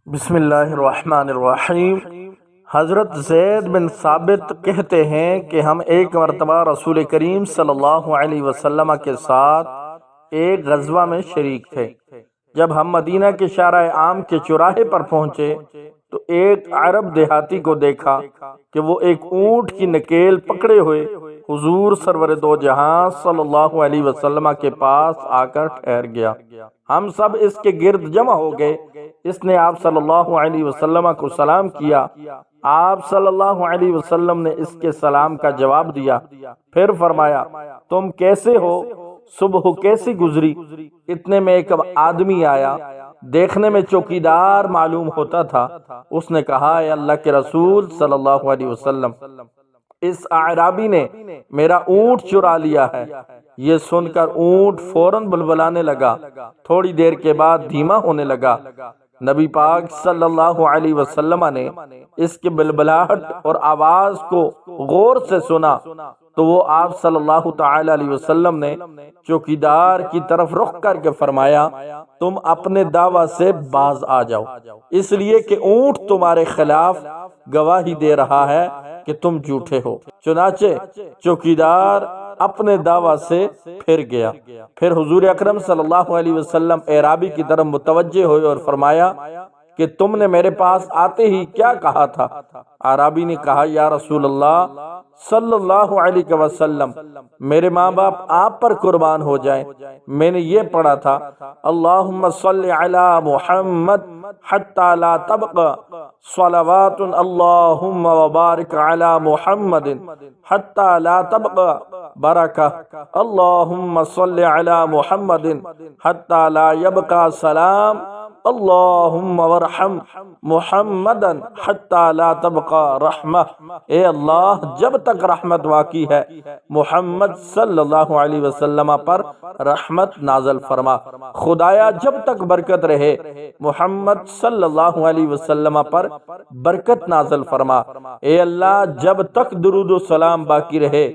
بسم اللہ الرحمن الرحیم۔ حضرت زید بن ثابت کہتے ہیں کہ ہم ایک مرتبہ رسول کریم صلی اللہ علیہ وسلم کے ساتھ ایک غزوہ میں شریک تھے۔ جب ہم مدینہ کے شارع عام کے چوراہے پر پہنچے تو ایک عرب دیہاتی کو دیکھا کہ وہ ایک اونٹ کی نکیل پکڑے ہوئے حضور سرور دو جہاں صلی اللہ علیہ وسلم کے پاس آ کر ٹھہر گیا۔ ہم سب اس کے گرد جمع ہو گئے۔ اس نے آپ صلی اللہ علیہ وسلم کو سلام کیا۔ آپ صلی اللہ علیہ وسلم نے اس کے سلام کا جواب دیا، پھر فرمایا تم کیسے ہو، صبح کیسی گزری؟ اتنے میں ایک آدمی آیا، دیکھنے میں چوکیدار معلوم ہوتا تھا۔ اس نے کہا اے اللہ کے رسول صلی اللہ علیہ وسلم، اس اعرابی نے میرا اونٹ چرا لیا ہے۔ یہ سن کر اونٹ فوراً بلبلانے لگا، تھوڑی دیر کے بعد دھیما ہونے لگا۔ نبی پاک صلی اللہ علیہ وسلم نے اس کے بلبلاہٹ اور آواز کو غور سے سنا تو وہ آپ صلی اللہ تعالی علیہ وسلم نے چوکیدار کی طرف رخ کر کے فرمایا تم اپنے دعویٰ سے باز آ جاؤ، اس لیے کہ اونٹ تمہارے خلاف گواہی دے رہا ہے کہ تم جھوٹے ہو۔ چنانچہ چوکیدار اپنے دعویٰ سے پھر گیا۔ پھر حضور اکرم صلی اللہ علیہ وسلم اعرابی کی طرف متوجہ ہوئے اور فرمایا کہ تم نے میرے پاس آتے ہی کیا کہا تھا؟ اعرابی نے کہا یا رسول اللہ صلی اللہ علیہ وسلم، میرے ماں باپ آپ پر قربان ہو جائیں، میں نے یہ پڑھا تھا اللہم صلی علی محمد حتی لا تبقى صلوات اللہم وبارک علی محمد حتی لا تبقى برکہ اللہم صلی علی محمد حتی لا یبقى سلام اللہم ورحم محمدا حتی لا تبقى رحمہ۔ اے اللہ جب تک رحمت باقی ہے محمد صلی اللہ علیہ وسلم پر رحمت نازل فرما۔ خدایا جب تک برکت رہے محمد صلی اللہ علیہ وسلم پر برکت نازل فرما۔ اے اللہ جب تک درود و سلام باقی رہے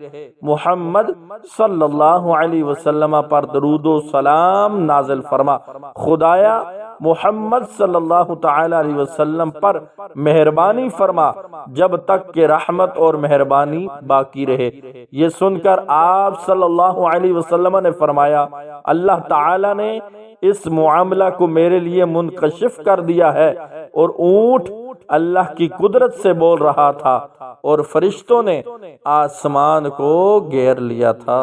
محمد صلی اللہ علیہ وسلم پر درود و سلام نازل فرما۔ خدایا محمد صلی اللہ تعالی علیہ وسلم پر مہربانی فرما جب تک کہ رحمت اور مہربانی باقی رہے۔ یہ سن کر آپ صلی اللہ علیہ وسلم نے فرمایا اللہ تعالی نے اس معاملہ کو میرے لیے منکشف کر دیا ہے، اور اونٹ اللہ کی قدرت سے بول رہا تھا اور فرشتوں نے آسمان کو گھیر لیا تھا۔